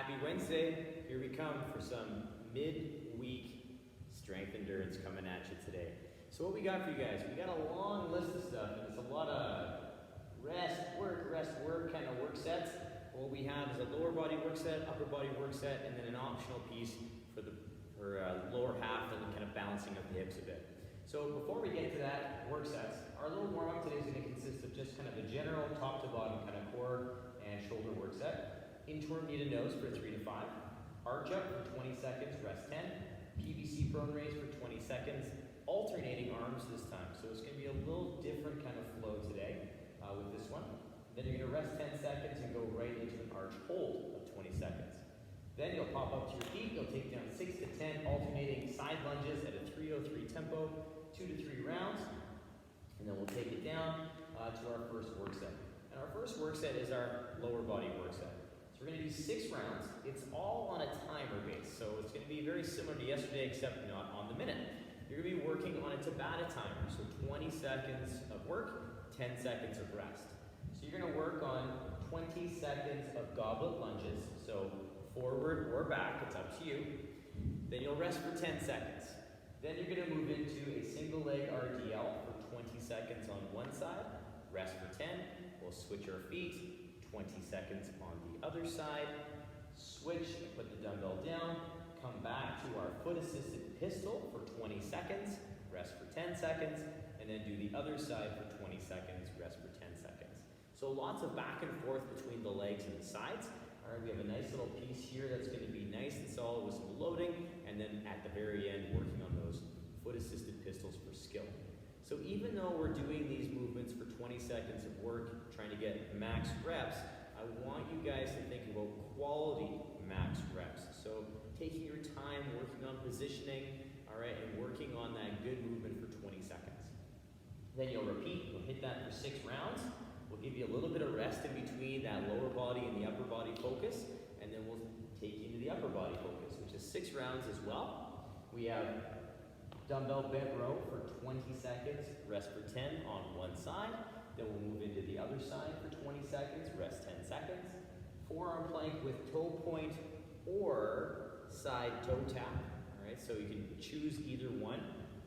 Happy Wednesday. Here we come for some midweek strength endurance coming at you today. So what we got for you guys, we got a long list of stuff, and it's a lot of rest, work kind of work sets. What we have is a lower body work set, upper body work set, and then an optional piece for the lower half and kind of balancing of the hips a bit. So before we get to that work sets, our little warm up today is going to consist of just kind of a general top to bottom kind of core and shoulder work set. Inchworm knee to nose for 3 to 5. Arch up for 20 seconds, rest 10. PVC Prone Raise for 20 seconds. Alternating arms this time. So it's going to be a little different kind of flow today with this one. Then you're going to rest 10 seconds and go right into an arch hold of 20 seconds. Then you'll pop up to your feet. You'll take down 6 to 10 alternating side lunges at a 3:03 tempo, 2 to 3 rounds. And then we'll take it down to our first work set. And our first work set is our lower body work set. So we're going to do 6 rounds. It's all on a timer base. So it's going to be very similar to yesterday, except not on the minute. You're going to be working on a Tabata timer. So 20 seconds of work, 10 seconds of rest. So you're going to work on 20 seconds of goblet lunges. So forward or back, it's up to you. Then you'll rest for 10 seconds. Then you're going to move into a single leg RDL for 20 seconds on one side, rest for 10. We'll switch our feet, 20 seconds on the other side, switch, put the dumbbell down, come back to our foot assisted pistol for 20 seconds, rest for 10 seconds, and then do the other side for 20 seconds, rest for 10 seconds. So lots of back and forth between the legs and the sides. All right, we have a nice little piece here that's going to be nice and solid with some loading, and then at the very end, working on those foot-assisted pistols for skill. So even though we're doing these movements for 20 seconds of work, trying to get max reps, I want you guys to think about quality max reps. So taking your time, working on positioning, all right, and working on that good movement for 20 seconds. Then you'll repeat, you'll hit that for 6 rounds. We'll give you a little bit of rest in between that lower body and the upper body focus, and then we'll take you into the upper body focus, which is 6 rounds as well. We have dumbbell bent row for 20 seconds, rest for 10 on one side. Then we'll move into the other side for 20 seconds, rest 10 seconds. Forearm plank with toe point or side toe tap. All right, so you can choose either one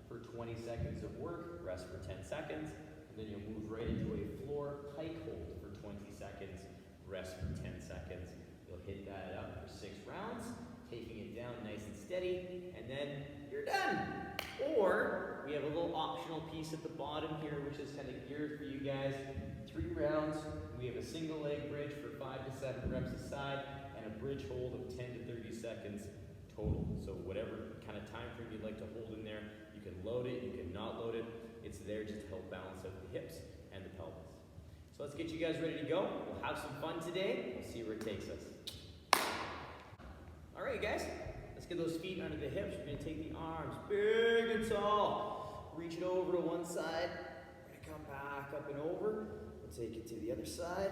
for 20 seconds of work, rest for 10 seconds. And then you'll move right into a floor pike hold for 20 seconds, rest for 10 seconds. You'll hit that up for 6 rounds, taking it down nice and steady, and then you're done. Or we have a little optional piece at the bottom here, which is kind of geared for you guys. 3 rounds. We have a single leg bridge for 5 to 7 reps a side, and a bridge hold of 10 to 30 seconds total. So whatever kind of time frame you'd like to hold in there, you can load it, you can not load it. It's there just to help balance out the hips and the pelvis. So let's get you guys ready to go. We'll have some fun today. We'll see where it takes us. All right, guys. Let's get those feet under the hips. We're going to take the arms big and tall. Reach it over to one side. We're going to come back up and over. We'll take it to the other side.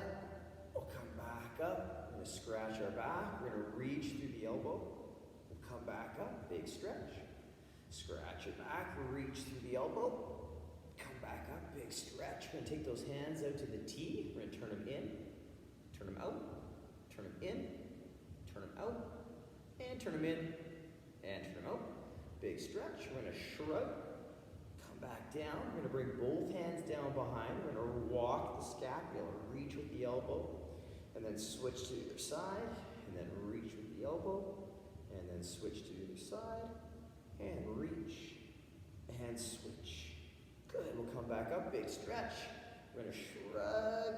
We'll come back up. We're going to scratch our back. We're going to reach through the elbow. We'll come back up. Big stretch. Scratch it back. Reach through the elbow. Come back up, big stretch. We're going to take those hands out to the T. We're going to turn them in, turn them out, turn them in, turn them out, and turn them in, and turn them out. Big stretch. We're going to shrug, come back down. We're going to bring both hands down behind. We're going to walk the scapula, reach with the elbow, and then switch to the other side, and then reach with the elbow, and then switch to the other side, and reach, and switch. Good, we'll come back up, big stretch. We're gonna shrug,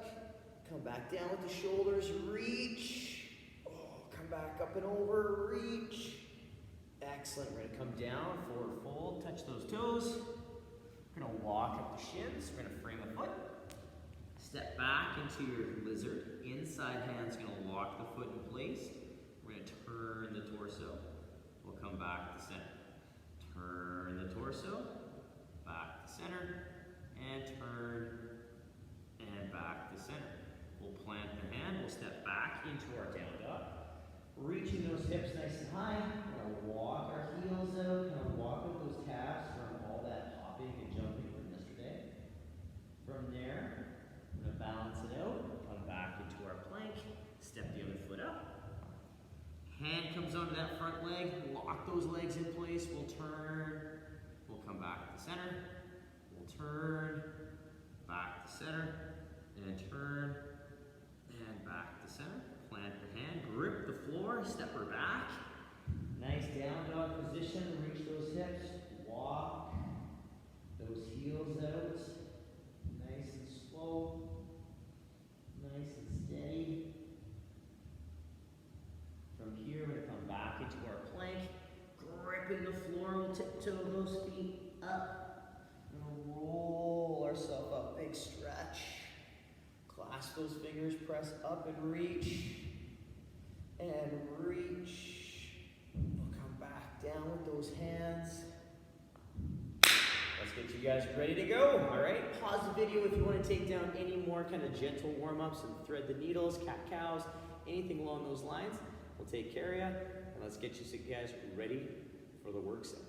come back down with the shoulders, reach. Oh, come back up and over, reach. Excellent, we're gonna come down, forward fold, touch those toes. We're gonna walk up the shins, we're gonna frame a foot. Step back into your lizard. Inside hand's gonna lock the foot in place. We're gonna turn the torso. We'll come back to center. Turn the torso. Back to center, and turn, and back to center. We'll plant the hand, we'll step back into our down dog. Reaching those hips nice and high. We're going to walk our heels out, kind of walk with those calves from all that hopping and jumping from yesterday. From there, we're going to balance it out, come back into our plank, step the other foot up, Hand comes onto that front leg, lock those legs in place, we'll turn, we'll come back to the center, we'll turn, back to center, and turn, and back to center. Plant the hand, grip the floor, step her back. Nice down dog position, reach those hips, walk those heels out, nice and slow, nice and steady. From here, we're going to come back into our plank, gripping the floor, we'll tiptoe those feet up. We're going to roll ourselves up, big stretch. Clasp those fingers, press up and reach. And reach. We'll come back down with those hands. Let's get you guys ready to go. All right, pause the video if you want to take down any more kind of gentle warm-ups and thread the needles, cat-cows, anything along those lines. We'll take care of you, and let's get you guys ready for the work set.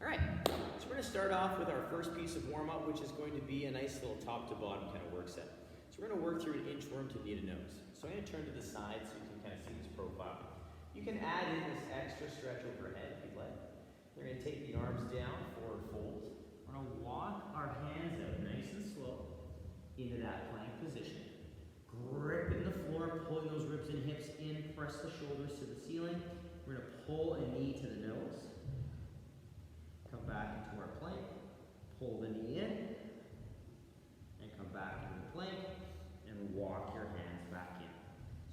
All right, so we're going to start off with our first piece of warm-up, which is going to be a nice little top-to-bottom kind of work set. So we're going to work through an inchworm to knee to nose. So I'm going to turn to the side so you can kind of see this profile. You can add in this extra stretch overhead if you'd like. We're going to take the arms down, forward fold. We're going to walk our hands out nice and slow into that plank position. Gripping the floor, pulling those ribs and hips in, press the shoulders to the ceiling. We're going to pull a knee to the nose. Come back into our plank, pull the knee in, and come back into the plank, and walk your hands back in.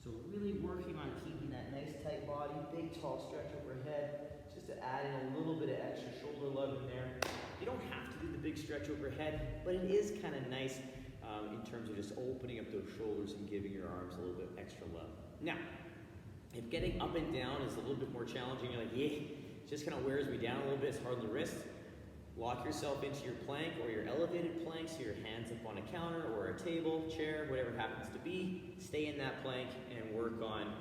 So really working on keeping that nice tight body, big tall stretch overhead, just to add in a little bit of extra shoulder love in there. You don't have to do the big stretch overhead, but it is kind of nice in terms of just opening up those shoulders and giving your arms a little bit extra love. Now, if getting up and down is a little bit more challenging, you're like, yeah, it just kind of wears me down a little bit, it's hard on the wrist. Lock yourself into your plank or your elevated plank, so your hands up on a counter or a table, chair, whatever it happens to be. Stay in that plank and work on,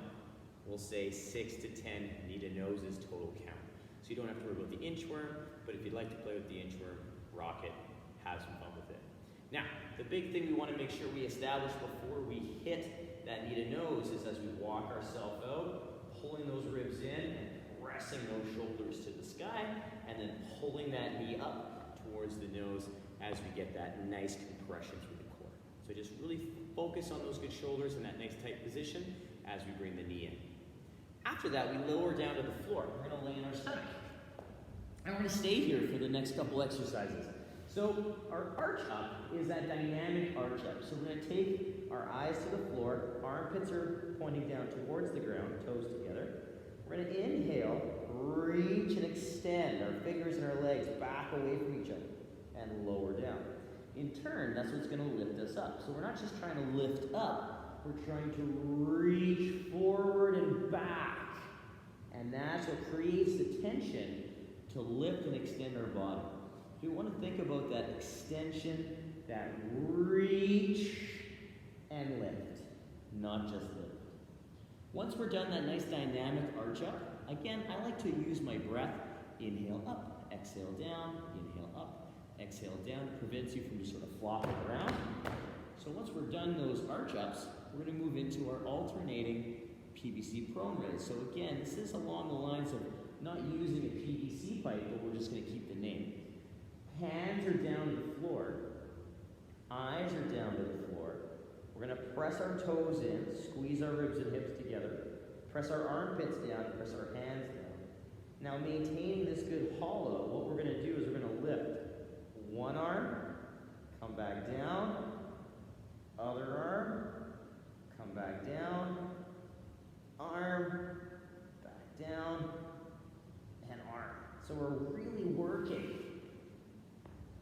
we'll say 6 to 10 knee to noses total count. So you don't have to worry about the inchworm, but if you'd like to play with the inchworm, rock it, have some fun with it. Now, the big thing we want to make sure we establish before we hit that knee to nose is as we walk ourselves out, pulling those ribs in and pressing those shoulders to the sky, and then pulling that knee up towards the nose as we get that nice compression through the core. So just really focus on those good shoulders in that nice tight position as we bring the knee in. After that, we lower down to the floor. We're going to lay in our stomach. And we're going to stay here for the next couple exercises. So our arch up is that dynamic arch up. So we're going to take our eyes to the floor, armpits are pointing down towards the ground, toes together. We're going to inhale, reach and extend our fingers and our legs back away from each other and lower down. In turn, that's what's going to lift us up. So we're not just trying to lift up, we're trying to reach forward and back. And that's what creates the tension to lift and extend our body. So we want to think about that extension, that reach and lift, not just lift. Once we're done that nice dynamic arch up, again, I like to use my breath. Inhale up, exhale down, inhale up, exhale down. It prevents you from just sort of flopping around. So once we're done those arch ups, we're going to move into our alternating PVC Prone Raise. So again, this is along the lines of not using a PVC pipe, but we're just going to keep the name. Hands are down to the floor. Eyes are down to the floor. We're going to press our toes in, squeeze our ribs and hips together, press our armpits down, press our hands down. Now maintaining this good hollow, what we're going to do is we're going to lift one arm, come back down, other arm, come back down, arm, back down, and arm. So we're really working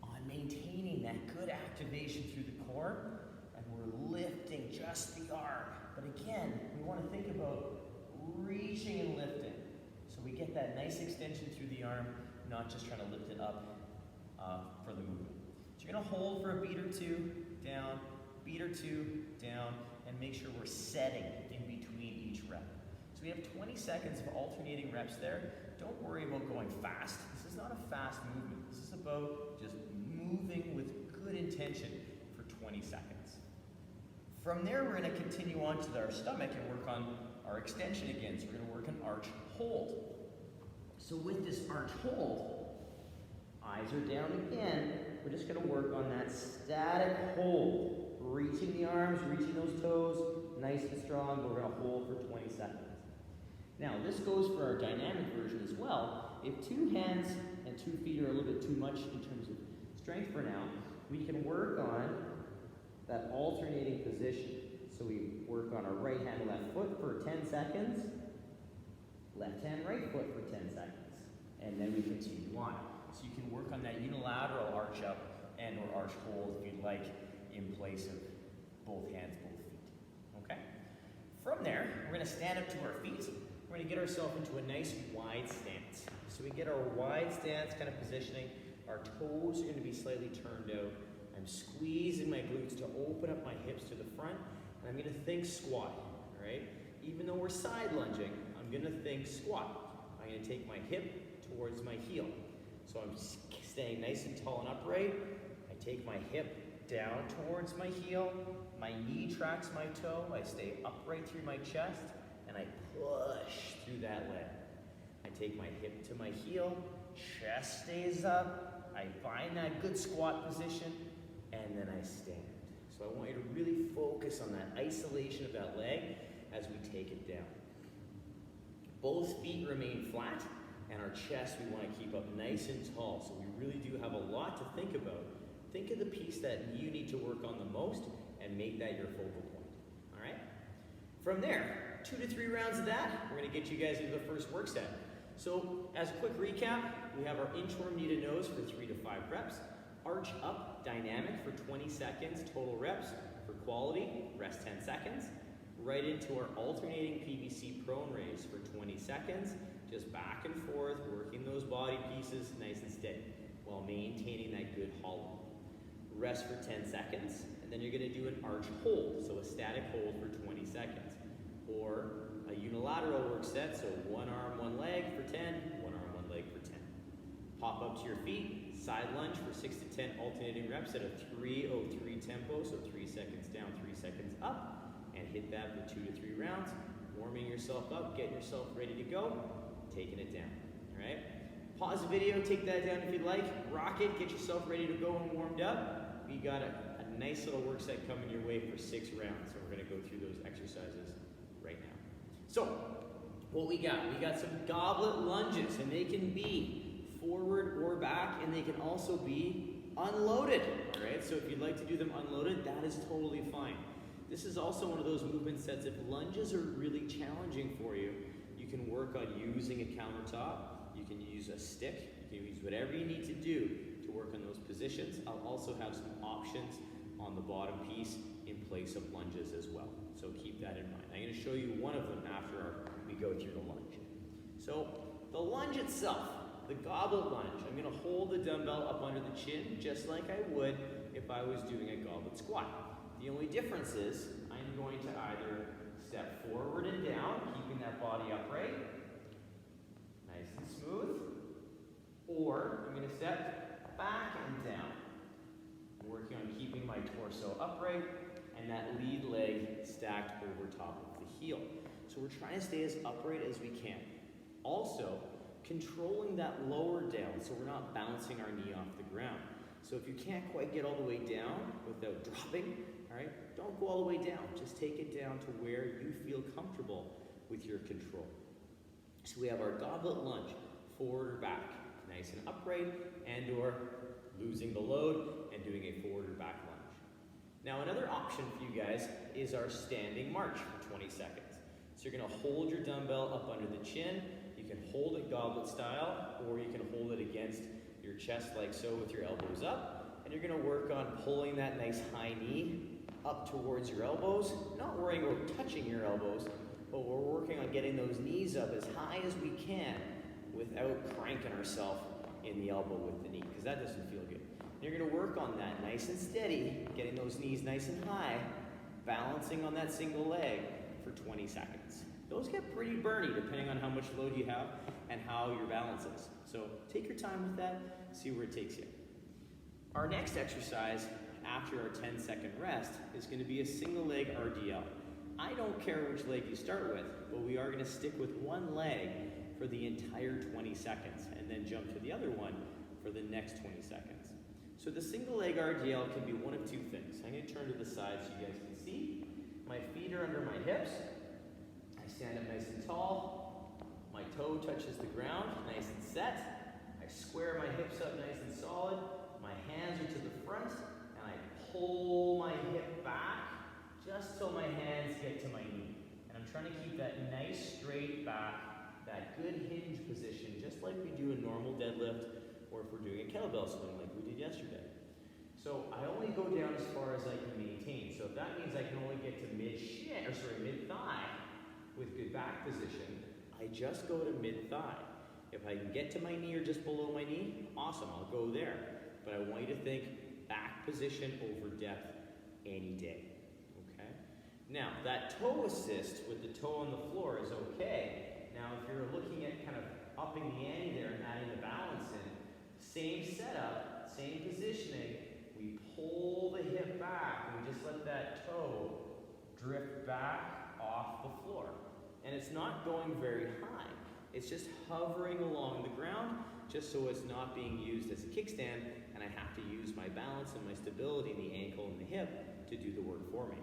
on maintaining that good activation through the core, and we're lifting just the arm. But again, we want to think about reaching and lifting. So we get that nice extension through the arm, not just trying to lift it up for the movement. So you're going to hold for a beat or two, down, beat or two, down, and make sure we're setting in between each rep. So we have 20 seconds of alternating reps there. Don't worry about going fast. This is not a fast movement. This is about just moving with good intention for 20 seconds. From there, we're going to continue on to our stomach and work on our extension again. So we're gonna work an arch hold. So with this arch hold, eyes are down again. We're just gonna work on that static hold. Reaching the arms, reaching those toes, nice and strong, but we're gonna hold for 20 seconds. Now, this goes for our dynamic version as well. If 2 hands and 2 feet are a little bit too much in terms of strength for now, we can work on that alternating position. So we work on our right hand, left foot for 10 seconds, left hand, right foot for 10 seconds, and then we continue on. So you can work on that unilateral arch up and or arch hold if you'd like in place of both hands, both feet, okay? From there, we're gonna stand up to our feet. We're gonna get ourselves into a nice wide stance. So we get our wide stance kind of positioning. Our toes are gonna be slightly turned out. I'm squeezing my glutes to open up my hips to the front, and I'm gonna think squat, all right? Even though we're side lunging, I'm gonna think squat. I'm gonna take my hip towards my heel. So I'm staying nice and tall and upright. I take my hip down towards my heel. My knee tracks my toe. I stay upright through my chest, and I push through that leg. I take my hip to my heel, chest stays up. I find that good squat position, and then I stand. So I want you to really focus on that isolation of that leg as we take it down. Both feet remain flat, and our chest we want to keep up nice and tall. So we really do have a lot to think about. Think of the piece that you need to work on the most and make that your focal point, all right? From there, 2 to 3 rounds of that, we're gonna get you guys into the first work set. So as a quick recap, we have our inchworm knee to nose for 3 to 5 reps, arch up dynamic for 20 seconds, total reps. For quality, rest 10 seconds. Right into our alternating PVC Prone Raise for 20 seconds, just back and forth, working those body pieces nice and steady while maintaining that good hollow. Rest for 10 seconds, and then you're gonna do an arch hold, so a static hold for 20 seconds. Or a unilateral work set, so 1 arm, 1 leg for 10, 1 arm, 1 leg for 10. Pop up to your feet, side lunge for 6 to 10 alternating reps at a 3:03 tempo, so 3 seconds down, 3 seconds up, and hit that for 2 to 3 rounds, warming yourself up, getting yourself ready to go, taking it down, all right? Pause the video, take that down if you'd like, rock it, get yourself ready to go and warmed up. We got a nice little work set coming your way for 6 rounds, so we're gonna go through those exercises right now. So, what we got some goblet lunges, and they can be forward or back, and they can also be unloaded, all right? So if you'd like to do them unloaded, that is totally fine. This is also one of those movement sets, if lunges are really challenging for you, you can work on using a countertop, you can use a stick, you can use whatever you need to do to work on those positions. I'll also have some options on the bottom piece in place of lunges as well. So keep that in mind. I'm going to show you one of them after we go through the lunge. So the lunge itself, the goblet lunge, I'm going to hold the dumbbell up under the chin just like I would if I was doing a goblet squat. The only difference is I'm going to either step forward and down, keeping that body upright, nice and smooth, or I'm going to step back and down. I'm working on keeping my torso upright and that lead leg stacked over top of the heel. So we're trying to stay as upright as we can. Also, controlling that lower down so we're not bouncing our knee off the ground. So if you can't quite get all the way down without dropping, all right, don't go all the way down. Just take it down to where you feel comfortable with your control. So we have our goblet lunge, forward or back, nice and upright, and or losing the load and doing a forward or back lunge. Now another option for you guys is our standing march for 20 seconds. So you're gonna hold your dumbbell up under the chin. You can hold it goblet style, or you can hold it against your chest like so with your elbows up. And you're gonna work on pulling that nice high knee up towards your elbows. Not worrying about touching your elbows, but we're working on getting those knees up as high as we can without cranking ourselves in the elbow with the knee, because that doesn't feel good. And you're gonna work on that nice and steady, getting those knees nice and high, balancing on that single leg for 20 seconds. Those get pretty burny depending on how much load you have and how your balance is. So take your time with that, see where it takes you. Our next exercise after our 10-second rest is going to be a single leg RDL. I don't care which leg you start with, but we are gonna stick with one leg for the entire 20 seconds and then jump to the other one for the next 20 seconds. So the single leg RDL can be one of two things. I'm gonna turn to the side so you guys can see. My feet are under my hips. I stand up nice and tall. My toe touches the ground, nice and set. I square my hips up nice and solid. My hands are to the front, and I pull my hip back just till my hands get to my knee. And I'm trying to keep that nice straight back, that good hinge position, just like we do a normal deadlift, or if we're doing a kettlebell swing like we did yesterday. So I only go down as far as I can maintain. So if that means I can only get to mid-thigh with good back position, I just go to mid-thigh. If I can get to my knee or just below my knee, awesome, I'll go there. But I want you to think back position over depth any day, okay? Now, that toe assist with the toe on the floor is okay. Now, if you're looking at kind of upping the ante there and adding the balance in, same setup, same positioning, we pull the hip back and we just let that toe drift back off the floor. And it's not going very high. It's just hovering along the ground, just so it's not being used as a kickstand, and I have to use my balance and my stability in the ankle and the hip to do the work for me.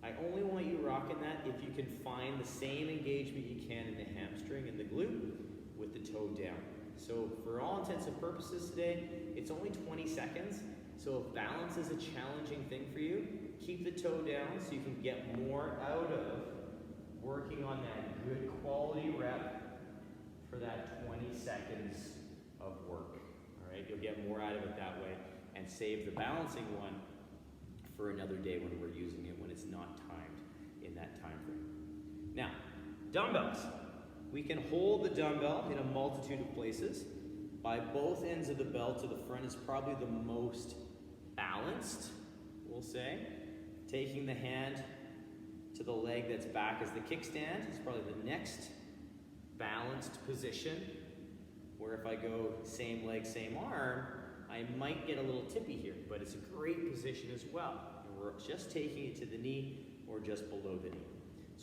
I only want you rocking that if you can find the same engagement you can in the hamstring and the glute with the toe down. So for all intents and purposes today, it's only 20 seconds. So if balance is a challenging thing for you, keep the toe down so you can get more out of working on that good quality rep for that 20 seconds of work. All right, you'll get more out of it that way and save the balancing one for another day when we're using it, when it's not timed in that time frame. Now, dumbbells. We can hold the dumbbell in a multitude of places. By both ends of the bell to the front is probably the most balanced, we'll say. Taking the hand to the leg that's back as the kickstand is probably the next balanced position, where if I go same leg, same arm, I might get a little tippy here, but it's a great position as well. And we're just taking it to the knee or just below the knee.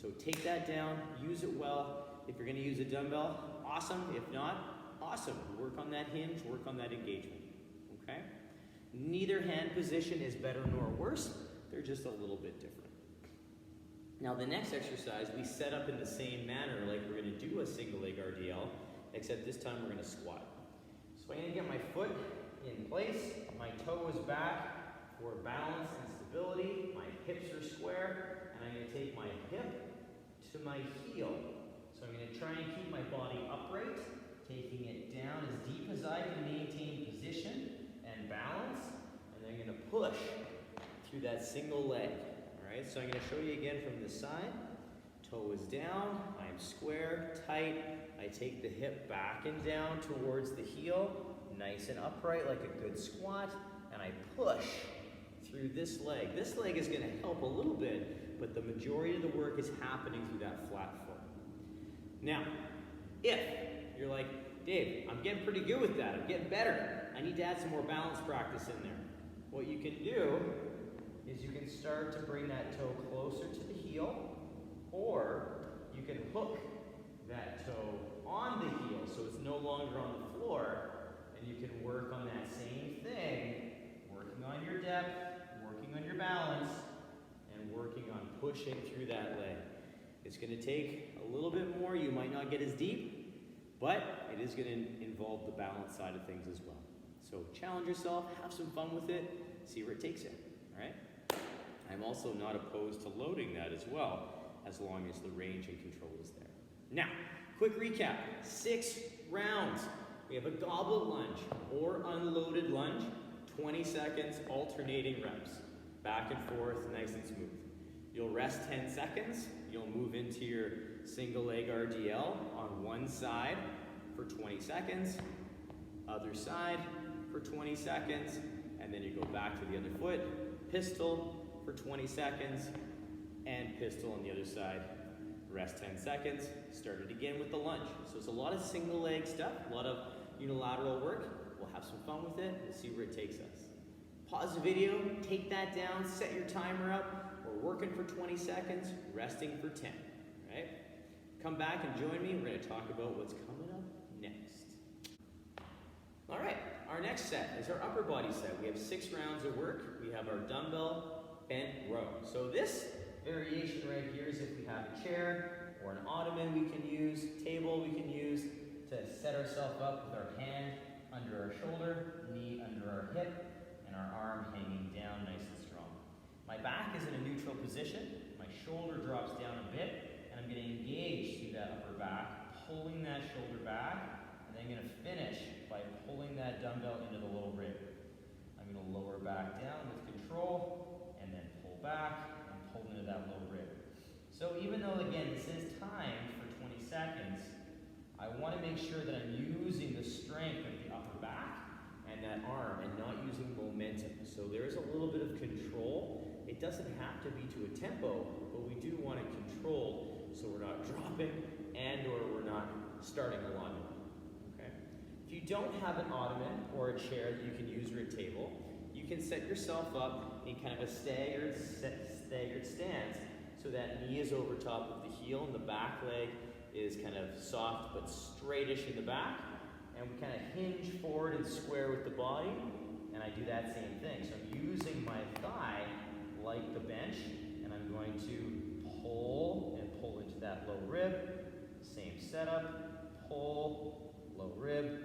So take that down, use it well. If you're gonna use a dumbbell, awesome. If not, awesome. Work on that hinge, work on that engagement, okay? Neither hand position is better nor worse. They're just a little bit different. Now the next exercise, we set up in the same manner like we're gonna do a single leg RDL, except this time we're gonna squat. So I'm gonna get my foot in place, my toe is back for balance and stability, my hips are square, and I'm gonna take my hip to my heel. So I'm gonna try and keep my body upright, taking it down as deep as I can maintain position and balance, and then I'm gonna push through that single leg. All right, so I'm gonna show you again from this side. Toe is down, I'm square, tight. I take the hip back and down towards the heel, nice and upright like a good squat, and I push through this leg. This leg is gonna help a little bit, but the majority of the work is happening through that flat foot. Now, if you're like, Dave, I'm getting pretty good with that, I'm getting better, I need to add some more balance practice in there. What you can do is you can start to bring that toe closer to the heel, or you can hook that toe on the heel so it's no longer on the floor, and you can work on that same thing, working on your depth, working on your balance, and working on pushing through that leg. It's going to take a little bit more. You might not get as deep, but it is going to involve the balance side of things as well. So challenge yourself, have some fun with it, see where it takes you, all right? I'm also not opposed to loading that as well, as long as the range and control is there. Now, quick recap, 6 rounds. We have a goblet lunge or unloaded lunge, 20 seconds, alternating reps. Back and forth, nice and smooth. You'll rest 10 seconds. You'll move into your single leg RDL on one side for 20 seconds, other side for 20 seconds, and then you go back to the other foot, pistol for 20 seconds, and pistol on the other side. Rest 10 seconds, start it again with the lunge. So it's a lot of single leg stuff, a lot of unilateral work. We'll have some fun with it. We'll see where it takes us. Pause the video, take that down, set your timer up, We're working for 20 seconds, resting for 10, right? Come back and join me. We're gonna talk about what's coming up next. All right, our next set is our upper body set. We have 6 rounds of work. We have our dumbbell bent row. So this variation right here is if we have a chair or an ottoman we can use, table we can use to set ourselves up with our hand under our shoulder, knee under our hip, and our arm hanging down nice and strong. My back is in a neutral position. My shoulder drops down a bit, and I'm going to engage through that upper back, pulling that shoulder back, and then I'm going to finish by pulling that dumbbell into the low rib. I'm going to lower back down with control, and then pull back, and pull into that low rib. So even though, again, this is timed for 20 seconds, I want to make sure that I'm using the strength of the upper back and that arm and not using momentum. So there is a little bit of control. It doesn't have to be to a tempo, but we do want to control so we're not dropping and or we're not starting a lot. Okay? If you don't have an ottoman or a chair that you can use or a table, you can set yourself up in kind of a staggered stance so that knee is over top of the heel and the back leg is kind of soft but straightish in the back, and we kind of hinge forward and square with the body, and I do that same thing. So I'm using my thigh like the bench, and I'm going to pull and pull into that low rib. Same setup, pull, low rib,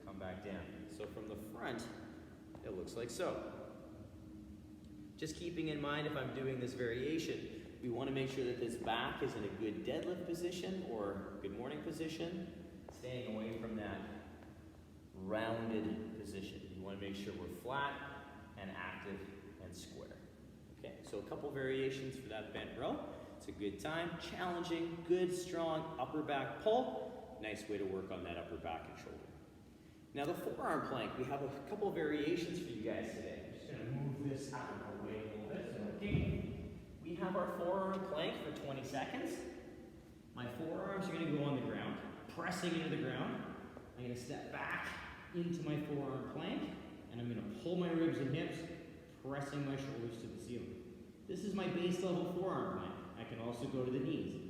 come back down. So from the front, it looks like so. Just keeping in mind if I'm doing this variation, we want to make sure that this back is in a good deadlift position or good morning position, staying away from that rounded position. You want to make sure we're flat and active and square. Okay, so a couple variations for that bent row. It's a good time, challenging, good, strong upper back pull. Nice way to work on that upper back and shoulder. Now the forearm plank, we have a couple variations for you guys today. I'm just going to move this out of the way a little bit. Okay. We have our forearm plank for 20 seconds. My forearms are going to go on the ground, pressing into the ground. I'm going to step back into my forearm plank, and I'm going to pull my ribs and hips, pressing my shoulders to the ceiling. This is my base level forearm plank. I can also go to the knees.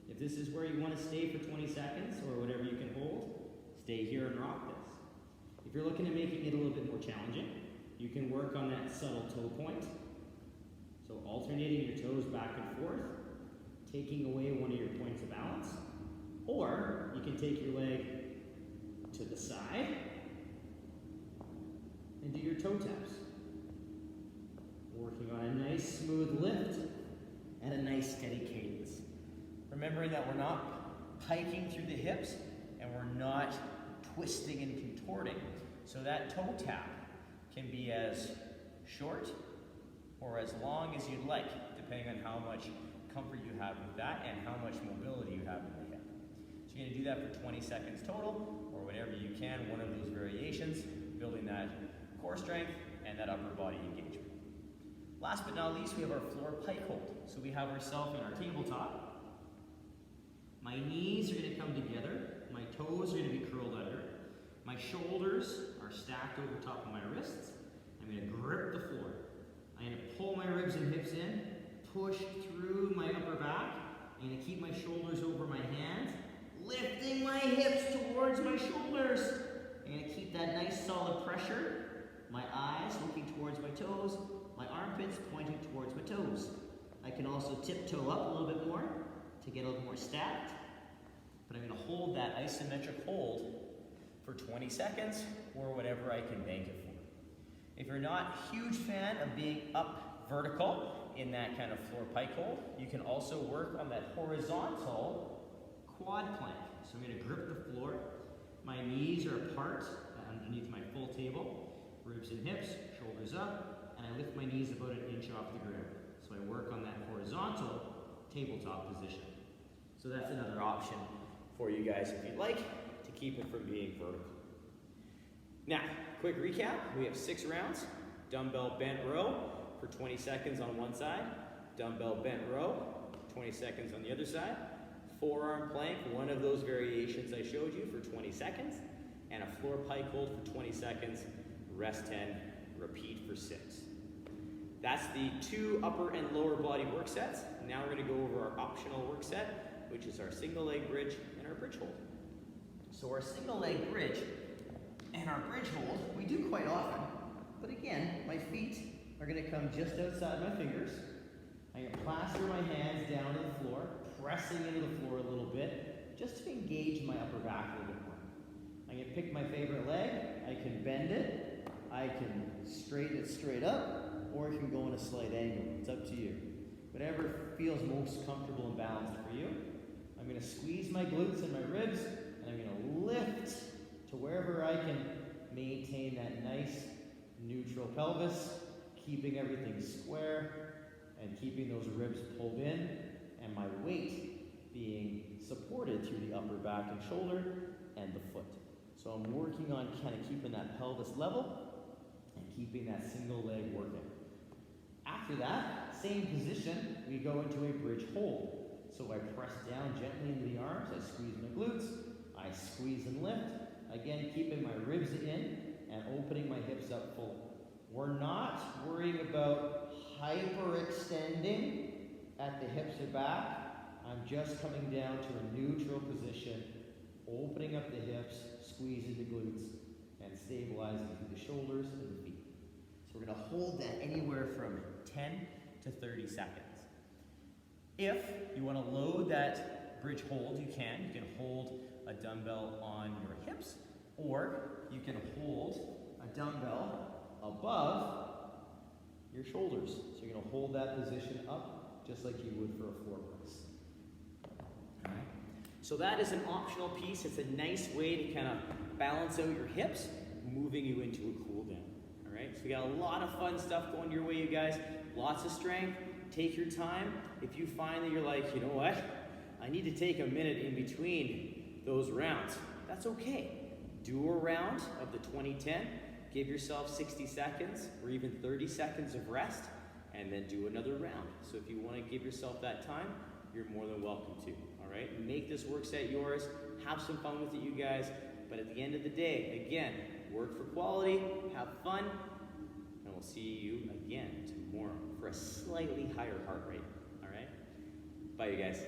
If this is where you want to stay for 20 seconds, or whatever you can hold, stay here and rock this. If you're looking at making it a little bit more challenging, you can work on that subtle toe point. So alternating your toes back and forth, taking away one of your points of balance, or you can take your leg to the side and do your toe taps. Working on a nice smooth lift and a nice steady cadence. Remembering that we're not piking through the hips and we're not twisting and contorting. So that toe tap can be as short or as long as you'd like, depending on how much comfort you have with that and how much mobility you have in the hip. So you're going to do that for 20 seconds total, or whatever you can, one of those variations, building that core strength and that upper body engagement. Last but not least, we have our floor pike hold. So we have ourselves in our tabletop. My knees are going to come together. My toes are going to be curled under. My shoulders are stacked over top of my wrists. I'm going to grip the floor. I'm going to pull my ribs and hips in, push through my upper back. I'm going to keep my shoulders over my hands, lifting my hips towards my shoulders. I'm going to keep that nice solid pressure. My eyes looking towards my toes, my armpits pointing towards my toes. I can also tiptoe up a little bit more to get a little more stacked. But I'm going to hold that isometric hold for 20 seconds or whatever I can bank it for. If you're not a huge fan of being up vertical in that kind of floor pike hold, you can also work on that horizontal quad plank. So I'm going to grip the floor. My knees are apart underneath my full table, ribs and hips, shoulders up, and I lift my knees about an inch off the ground. So I work on that horizontal tabletop position. So that's another option for you guys if you'd like to keep it from being vertical. Now, quick recap. We have 6 rounds. Dumbbell bent row for 20 seconds on one side. Dumbbell bent row, 20 seconds on the other side. Forearm plank, one of those variations I showed you for 20 seconds. And a floor pike hold for 20 seconds. Rest 10, repeat for 6. That's the 2 upper and lower body work sets. Now we're gonna go over our optional work set, which is our single leg bridge and our bridge hold. So our single leg bridge and our bridge hold, we do quite often, but again, my feet are gonna come just outside my fingers. I'm gonna plaster my hands down to the floor, pressing into the floor a little bit, just to engage my upper back a little bit more. I'm gonna pick my favorite leg. I can bend it, I can straighten it straight up, or it can go in a slight angle. It's up to you. Whatever feels most comfortable and balanced for you. I'm gonna squeeze my glutes and my ribs, and I'm gonna lift to wherever I can maintain that nice neutral pelvis, keeping everything square and keeping those ribs pulled in, and my weight being supported through the upper back and shoulder and the foot. So I'm working on kind of keeping that pelvis level and keeping that single leg working. After that, same position, we go into a bridge hold. So I press down gently into the arms, I squeeze my glutes, I squeeze and lift, again keeping my ribs in and opening my hips up fully. We're not worrying about hyperextending at the hips or back. I'm just coming down to a neutral position, opening up the hips, squeezing the glutes, and stabilizing through the shoulders and the feet. So we're gonna hold that anywhere from 10 to 30 seconds. If you wanna load that bridge hold, you can. You can hold a dumbbell on your hips, or you can hold a dumbbell above your shoulders. So you're gonna hold that position up just like you would for a floor press. All right. So that is an optional piece. It's a nice way to kind of balance out your hips, moving you into a cool down. All right. So we got a lot of fun stuff going your way, you guys. Lots of strength. Take your time. If you find that you're like, you know what? I need to take a minute in between those rounds. That's okay. Do a round of the 20-10. Give yourself 60 seconds or even 30 seconds of rest, and then do another round. So if you want to give yourself that time, you're more than welcome to, all right? Make this work set yours. Have some fun with it, you guys. But at the end of the day, again, work for quality, have fun, and we'll see you again tomorrow for a slightly higher heart rate, all right? Bye, you guys.